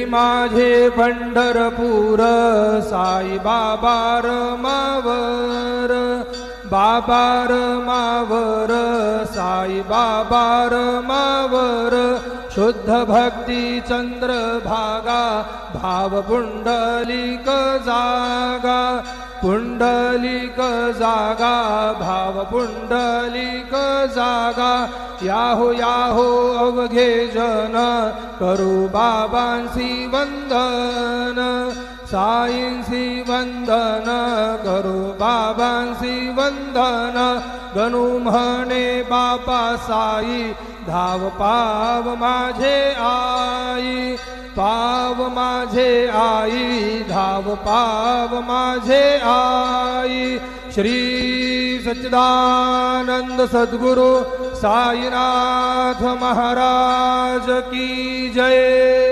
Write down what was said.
माझे पंढरपूर साई बाबा रमावर, बाबा रमावर, साई बाबा रमावर, शुद्ध भक्ती चंद्रभागा, भाव पुंडलिक जागा, पुंडलिक जागा, भाव पुंडलिक जागा, याहो याहो अवघे जन, करू बाबांसी वंदन, साईंसी वंदन, करू बाबांसी वंदन, गणू म्हणे बापा साई, धाव पाव माझे आई, पाव माझे आई, धाव पाव माझे आई। श्री सच्चिदानंद सद्गुरु साईनाथ महाराज की जय।